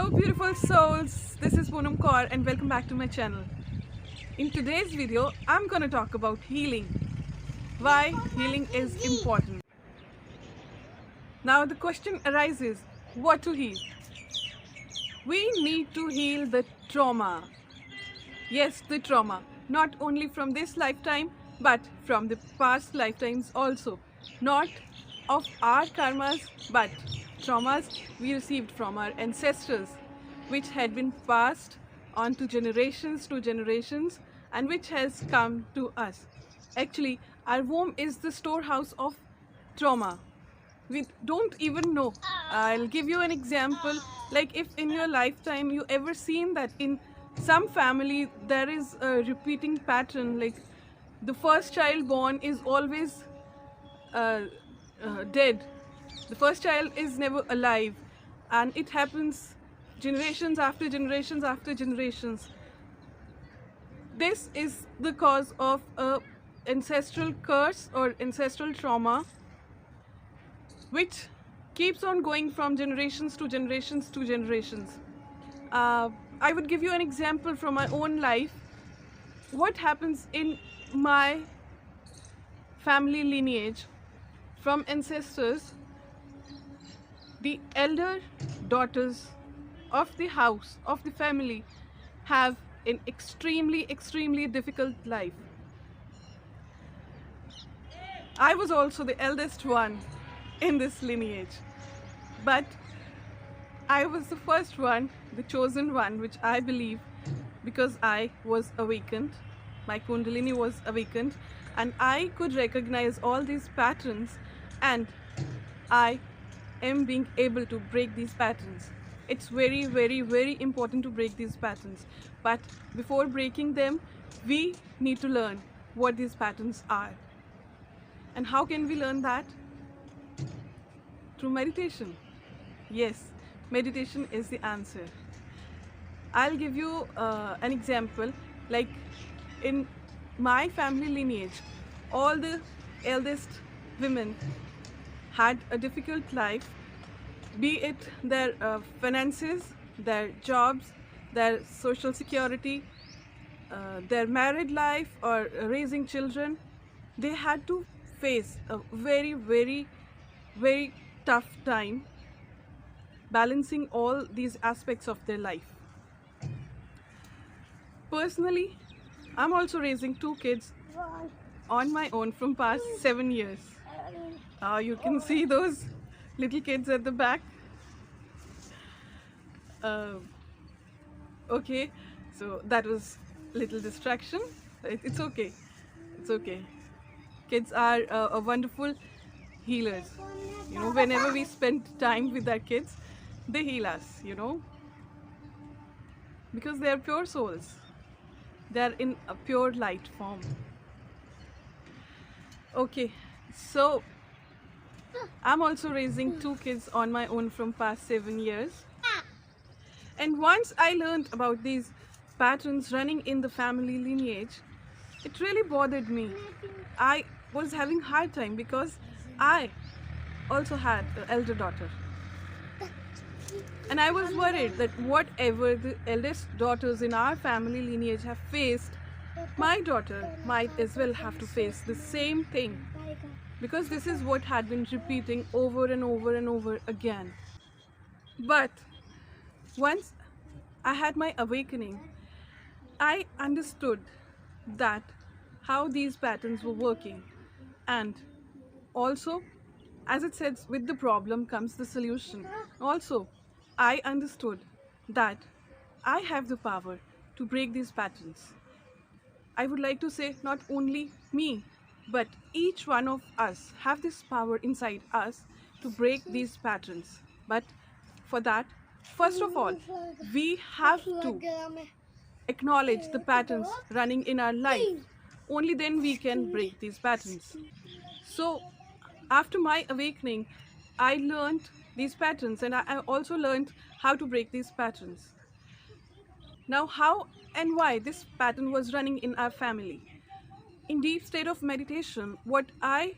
Hello beautiful souls, this is Poonam Kaur and welcome back to my channel. In today's video, I'm gonna talk about healing. Why healing is important. Now the question arises, what to heal? We need to heal the trauma. Yes, the trauma. Not only from this lifetime, but from the past lifetimes also. Not of our karmas, but traumas we received from our ancestors, which had been passed on to generations and which has come to us. Actually, our womb is the storehouse of trauma. We don't even know. I'll give you an example. Like if in your lifetime you ever seen that in some family there is a repeating pattern, like the first child born is always dead. The first child is never alive, and it happens generations after generations after generations. This is the cause of a ancestral curse or ancestral trauma, which keeps on going from generations to generations to generations. I would give you an example from my own life. What happens in my family lineage from ancestors? The elder daughters of the house, of the family, have an extremely difficult life. I was also the eldest one in this lineage, but I was the first one, the chosen one, which I believe, because I was awakened, my Kundalini was awakened, and I could recognize all these patterns, and I am being able to break these patterns. It's very important to break these patterns, but before breaking them, we need to learn what these patterns are. And how can we learn that? Through meditation. Yes, meditation is the answer. I'll give you an example. Like in my family lineage, all the eldest women had a difficult life, be it their finances, their jobs, their social security, their married life, or raising children. They had to face a very tough time balancing all these aspects of their life. Personally, I'm also raising 2 kids on my own from past 7 years. You can see those little kids at the back. Okay, so that was little distraction. It's okay. It's okay. Kids are a wonderful healers. You know, whenever we spend time with our kids, they heal us, you know, because they are pure souls. They are in a pure light form. Okay, so I'm also raising 2 kids on my own from past 7 years. And once I learned about these patterns running in the family lineage, it really bothered me. I was having a hard time because I also had an elder daughter. And I was worried that whatever the eldest daughters in our family lineage have faced, my daughter might as well have to face the same thing, because this is what had been repeating over and over again. But once I had my awakening, I understood that how these patterns were working, and also, as it says, with the problem comes the solution. Also, I understood that I have the power to break these patterns. I would like to say not only me, but each one of us have this power inside us to break these patterns. But for that, first of all, we have to acknowledge the patterns running in our life. Only then we can break these patterns. So after my awakening, I learned these patterns, and I also learned how to break these patterns. Now, how and why this pattern was running in our family? In deep state of meditation, what I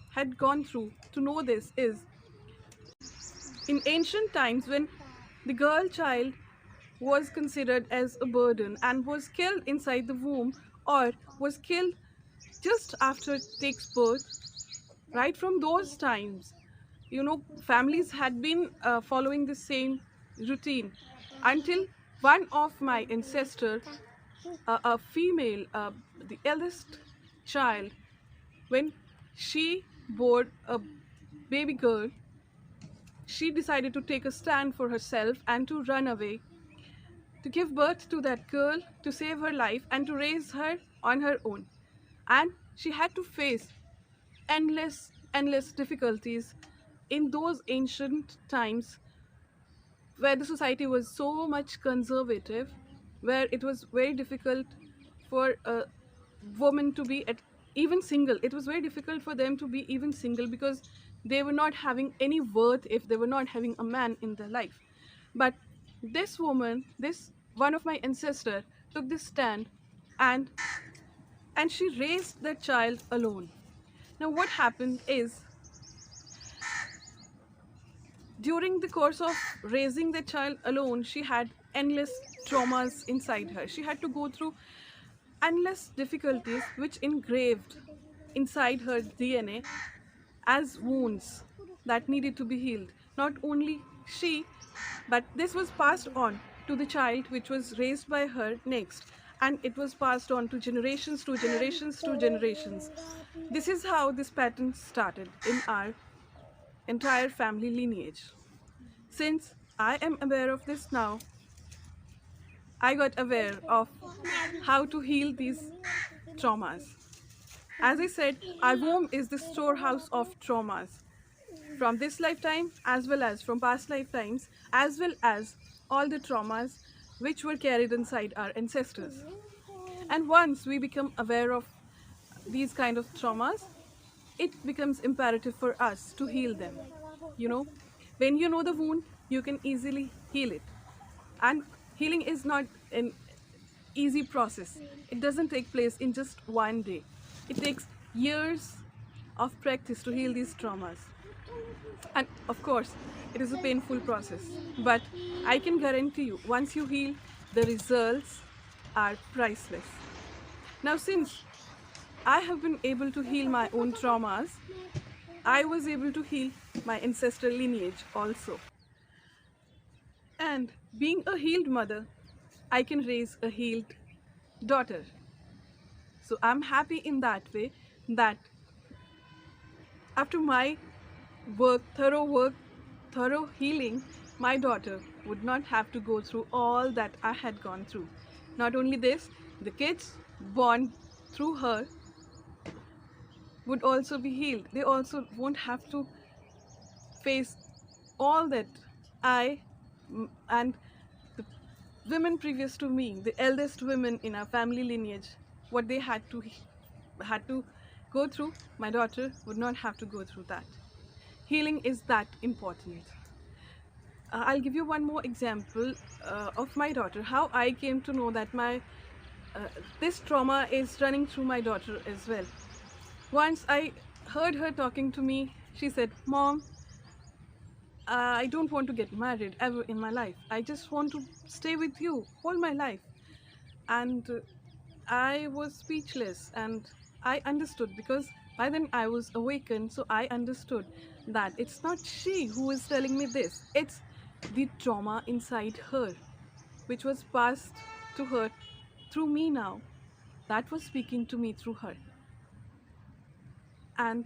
had gone through to know this is, in ancient times when The girl child was considered as a burden and was killed inside the womb, or was killed just after it takes birth. Right from those times, families had been following the same routine until one of my ancestors, a female, the eldest child, when she bore a baby girl, she decided to take a stand for herself and to run away, to give birth to that girl, to save her life, and to raise her on her own. And she had to face endless difficulties in those ancient times, where the society was so much conservative, where it was very difficult for a woman to be at even single. It was very difficult for them to be even single, because they were not having any worth if they were not having a man in their life. But this woman, this one of my ancestor, took this stand, and she raised that child alone. Now what happened is, during the course of raising the child alone, she had endless traumas inside her. She had to go through endless difficulties which engraved inside her DNA as wounds that needed to be healed. Not only she, but this was passed on to the child which was raised by her next, and it was passed on to generations, to generations, to generations. This is how this pattern started in our entire family lineage. Since I am aware of this now, I got aware of how to heal these traumas. As I said, our womb is the storehouse of traumas from this lifetime, as well as from past lifetimes, as well as all the traumas which were carried inside our ancestors. And once we become aware of these kind of traumas, it becomes imperative for us to heal them. When you know the wound, you can easily heal it. And healing is not an easy process. It doesn't take place in just one day. It takes years of practice to heal these traumas. And of course, it is a painful process. But I can guarantee you, once you heal, the results are priceless. Now, since I have been able to heal my own traumas, I was able to heal my ancestral lineage also. And being a healed mother, I can raise a healed daughter. So I'm happy in that way, that after my thorough healing, my daughter would not have to go through all that I had gone through. Not only this, the kids born through her would also be healed. They also won't have to face all that I and the women previous to me, the eldest women in our family lineage, what they had to go through. My daughter would not have to go through that. Healing is that important. I'll give you one more example of my daughter, how I came to know that this trauma is running through my daughter as well. Once I heard her talking to me, she said, "Mom, I don't want to get married ever in my life. I just want to stay with you all my life." And I was speechless, and I understood, because by then I was awakened, so I understood that it's not she who is telling me this, it's the trauma inside her, which was passed to her through me now, that was speaking to me through her. And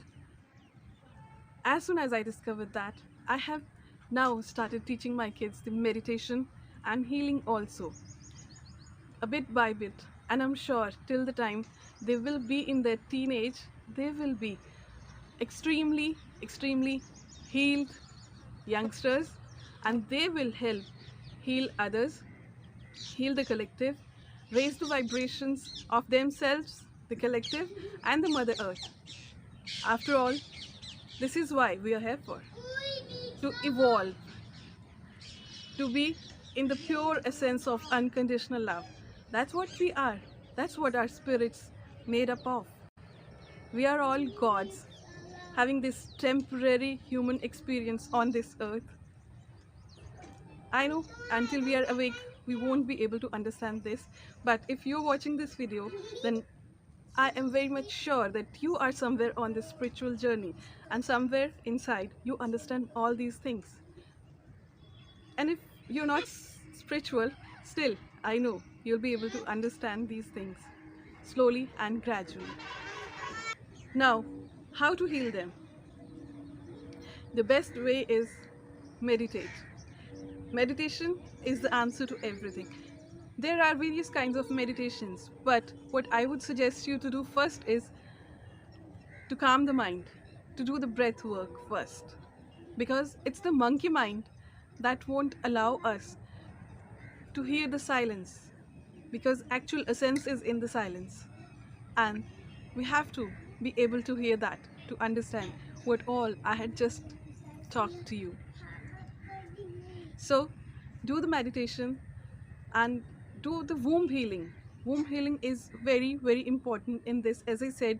as soon as I discovered that, I have now started teaching my kids the meditation and healing also, a bit by bit. And I'm sure till the time they will be in their teenage, they will be extremely healed youngsters, and they will help heal others, heal the collective, raise the vibrations of themselves, the collective, and the Mother Earth. After all, this is why we are here for, to evolve, to be in the pure essence of unconditional love. That's what we are. That's what our spirit's made up of. We are all gods having this temporary human experience on this earth. I know until we are awake, we won't be able to understand this. But if you're watching this video, then I am very much sure that you are somewhere on this spiritual journey, and somewhere inside you understand all these things. And if you're not spiritual, still, I know you'll be able to understand these things slowly and gradually. Now, how to heal them? The best way is meditate. Meditation is the answer to everything. There are various kinds of meditations, but what I would suggest you to do first is to calm the mind, to do the breath work first. Because it's the monkey mind that won't allow us to hear the silence. Because actual essence is in the silence. And we have to be able to hear that, to understand what all I had just talked to you. So, do the meditation and do the womb healing. Womb healing is very, very important in this. As I said,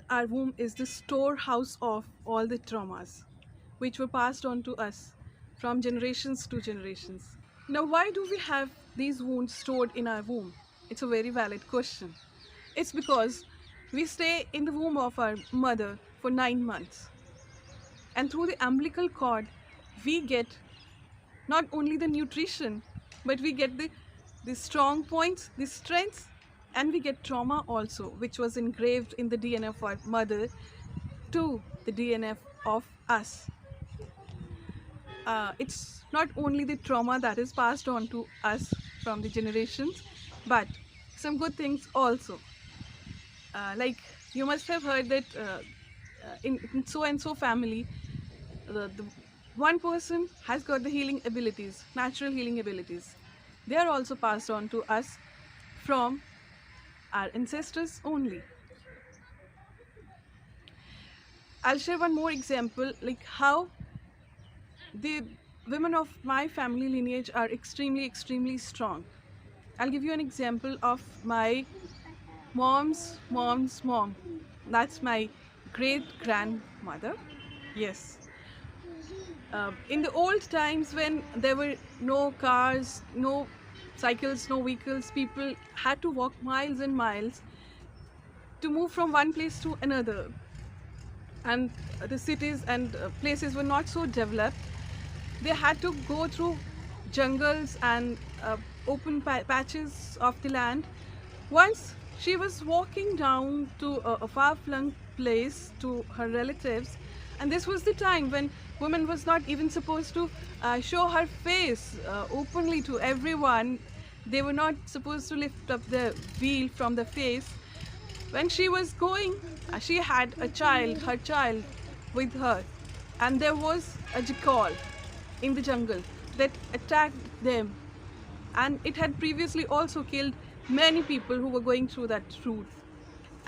our womb is the storehouse of all the traumas which were passed on to us from generations to generations. Now, why do we have these wounds stored in our womb? It's a very valid question. It's because we stay in the womb of our mother for 9 months, and through the umbilical cord, we get not only the nutrition, but we get the strong points, the strengths, and we get trauma also, which was engraved in the DNA of our mother to the DNA of us. It's not only the trauma that is passed on to us from the generations, but some good things also. Like you must have heard that in so and so family, the one person has got the healing abilities, natural healing abilities. They are also passed on to us from our ancestors only. I'll share one more example, like how the women of my family lineage are extremely, extremely strong. I'll give you an example of my mom's mom. That's my great grandmother. Yes. In the old times when there were no cars, no cycles, no vehicles, people had to walk miles and miles to move from one place to another. And the cities and places were not so developed. They had to go through jungles and open patches of the land. Once she was walking down to a far-flung place to her relatives, and this was the time when woman was not even supposed to show her face openly to everyone. They were not supposed to lift up the veil from the face. When she was going, she had a child, her child, with her, and there was a jackal in the jungle that attacked them, and it had previously also killed many people who were going through that route.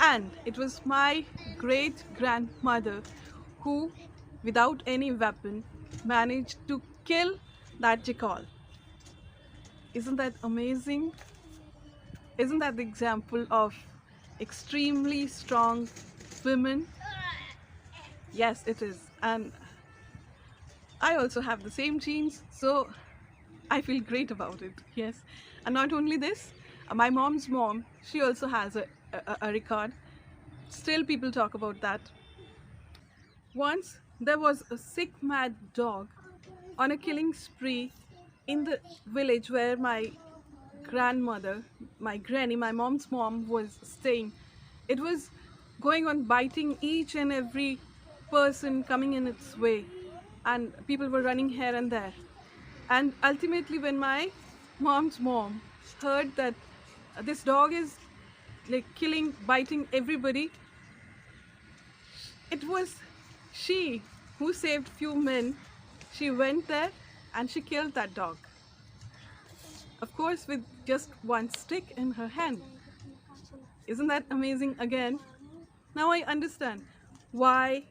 And it was my great grandmother who, without any weapon, managed to kill that jackal. Isn't that amazing? Isn't that the example of extremely strong women? Yes, it is. And I also have the same genes, so I feel great about it. Yes. And not only this, my mom's mom, she also has a record. Still people talk about that. Once there was a sick mad dog on a killing spree in the village where my grandmother, my granny, my mom's mom was staying. It was going on biting each and every person coming in its way, and people were running here and there. And ultimately, when my mom's mom heard that this dog is like killing, biting everybody, it was she who saved few men. She went there and she killed that dog. Of course, with just one stick in her hand. Isn't that amazing again? Now I understand why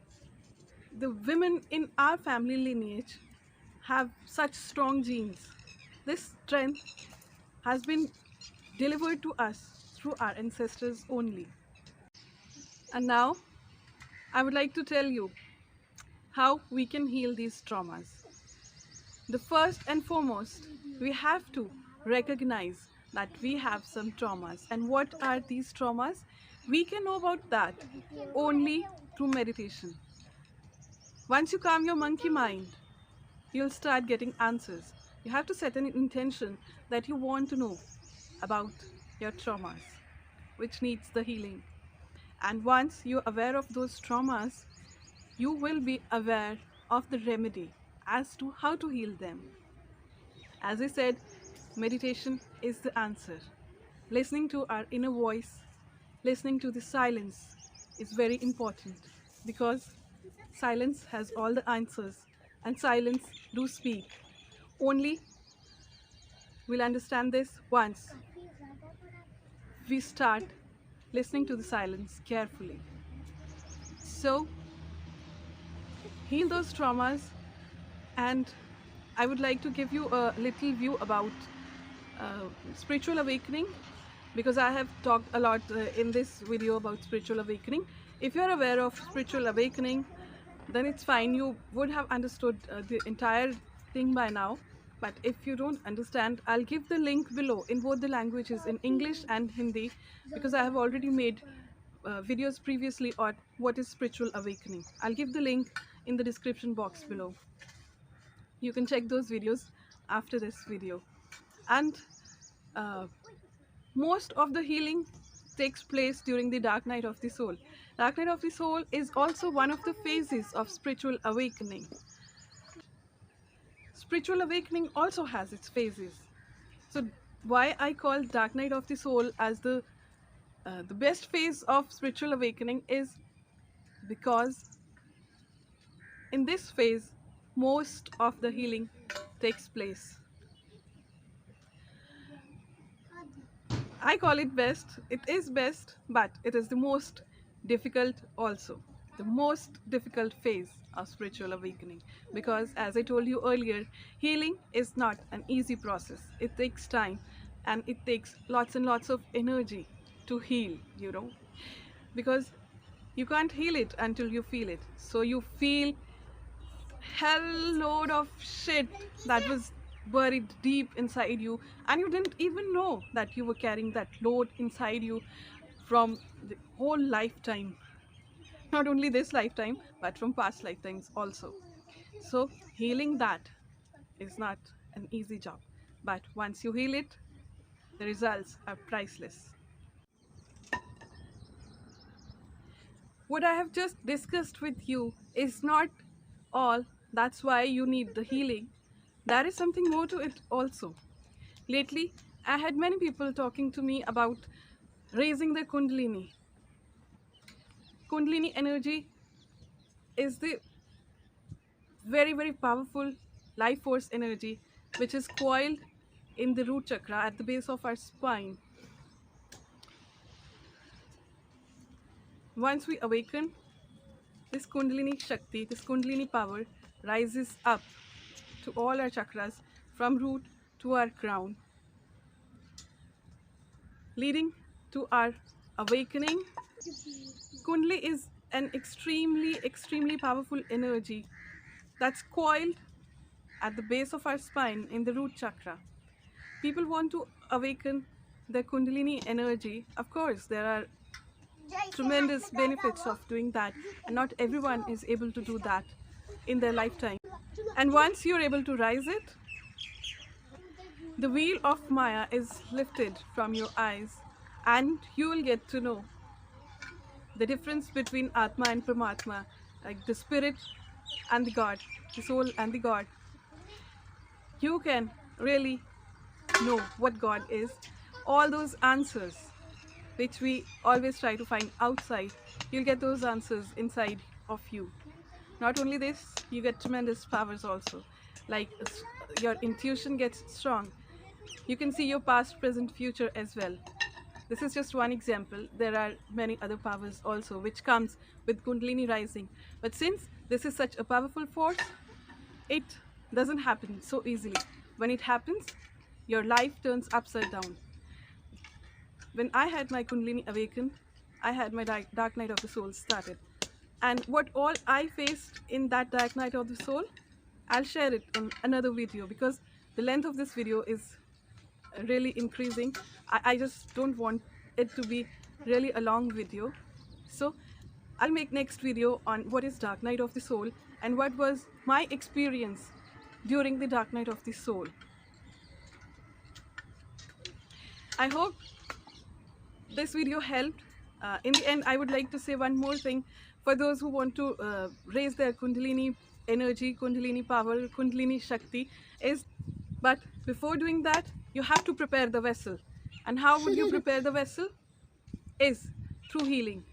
the women in our family lineage have such strong genes. This strength has been delivered to us through our ancestors only. And now I would like to tell you how we can heal these traumas. the first and foremost, we have to recognize that we have some traumas. And what are these traumas? We can know about that only through meditation. Once you calm your monkey mind, you'll start getting answers. You have to set an intention that you want to know about your traumas, which needs the healing. And once you're aware of those traumas, you will be aware of the remedy as to how to heal them. As I said, meditation is the answer. Listening to our inner voice, listening to the silence is very important, because silence has all the answers, and silence do speak. Only we'll understand this once we start listening to the silence carefully. So, heal those traumas, and I would like to give you a little view about spiritual awakening, because I have talked a lot in this video about spiritual awakening. If you're aware of spiritual awakening, then it's fine, you would have understood the entire thing by now. But if you don't understand, I'll give the link below in both the languages, in English and Hindi, because I have already made videos previously on what is spiritual awakening. I'll give the link in the description box below. You can check those videos after this video. And most of the healing takes place during the dark night of the soul. Dark night of the soul is also one of the phases of spiritual awakening. Spiritual awakening also has its phases. So why I call dark night of the soul as the best phase of spiritual awakening is because in this phase most of the healing takes place. I call it best. It is best, but it is the most difficult also. The most difficult phase of spiritual awakening, because as I told you earlier, healing is not an easy process. It takes time, and it takes lots and lots of energy to heal, because you can't heal it until you feel it. So you feel hell load of shit that was buried deep inside you, and you didn't even know that you were carrying that load inside you from the whole lifetime. Not only this lifetime, but from past lifetimes also. So healing that is not an easy job, but once you heal it, the results are priceless. What I have just discussed with you is not all. That's why you need the healing. There is something more to it also. Lately, I had many people talking to me about raising the Kundalini. Kundalini energy is the very, very powerful life force energy which is coiled in the root chakra at the base of our spine. Once we awaken, this Kundalini Shakti, this Kundalini power rises up to all our chakras from root to our crown, leading to our awakening. Kundalini is an extremely, extremely powerful energy that's coiled at the base of our spine in the root chakra. People want to awaken their Kundalini energy. Of course, there are tremendous benefits of doing that, and not everyone is able to do that in their lifetime. And once you're able to rise it, the veil of Maya is lifted from your eyes, and you will get to know the difference between Atma and Paramatma, like the spirit and the God, the soul and the God. You can really know what God is. All those answers which we always try to find outside, you'll get those answers inside of you. Not only this, you get tremendous powers also, like your intuition gets strong. You can see your past, present, future as well. This is just one example. There are many other powers also which comes with Kundalini rising. But since this is such a powerful force, it doesn't happen so easily. When it happens, your life turns upside down. When I had my Kundalini awakened, I had my dark night of the soul started. And what all I faced in that dark night of the soul, I'll share it in another video because the length of this video is really increasing. I just don't want it to be really a long video. So I'll make next video on what is dark night of the soul and what was my experience during the dark night of the soul. I hope this video helped. In the end, I would like to say one more thing for those who want to raise their Kundalini energy, Kundalini power, Kundalini Shakti but before doing that, you have to prepare the vessel. And how would you prepare the vessel? Is through healing.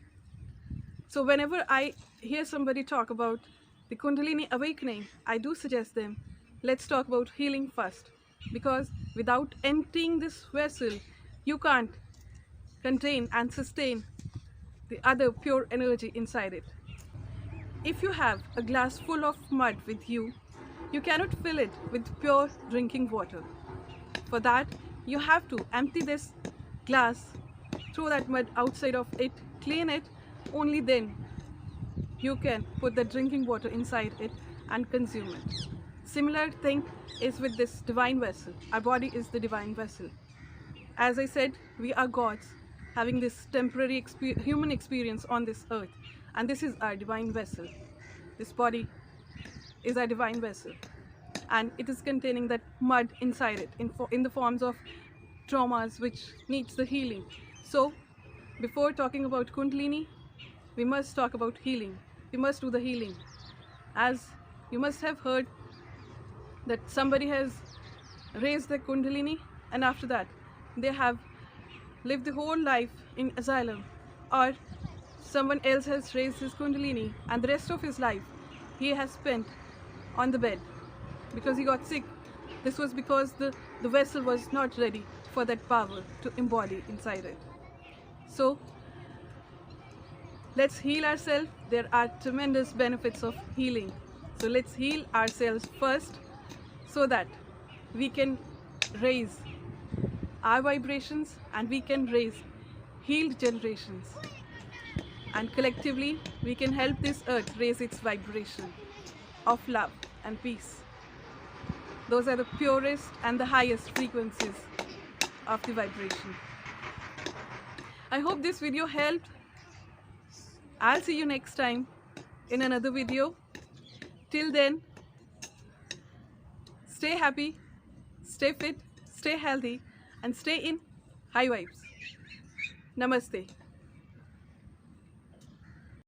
So whenever I hear somebody talk about the Kundalini awakening, I do suggest them, let's talk about healing first. Because without emptying this vessel, you can't contain and sustain the other pure energy inside it. If you have a glass full of mud with you, you cannot fill it with pure drinking water. For that, you have to empty this glass, throw that mud outside of it, clean it, only then you can put the drinking water inside it and consume it. Similar thing is with this divine vessel. Our body is the divine vessel. As I said, we are gods having this temporary human experience on this earth, and this is our divine vessel. This body is our divine vessel, and it is containing that mud inside it in the forms of traumas which needs the healing. So before talking about Kundalini, we must talk about healing. We must do the healing. As you must have heard that somebody has raised their Kundalini and after that they have lived the whole life in asylum, or someone else has raised his Kundalini and the rest of his life he has spent on the bed because he got sick. This was because the vessel was not ready for that power to embody inside it. So let's heal ourselves. There are tremendous benefits of healing. So let's heal ourselves first so that we can raise our vibrations and we can raise healed generations. And collectively, we can help this earth raise its vibration of love and peace. Those are the purest and the highest frequencies of the vibration. I hope this video helped. I'll see you next time in another video. Till then, stay happy, stay fit, stay healthy, and stay in high vibes. Namaste.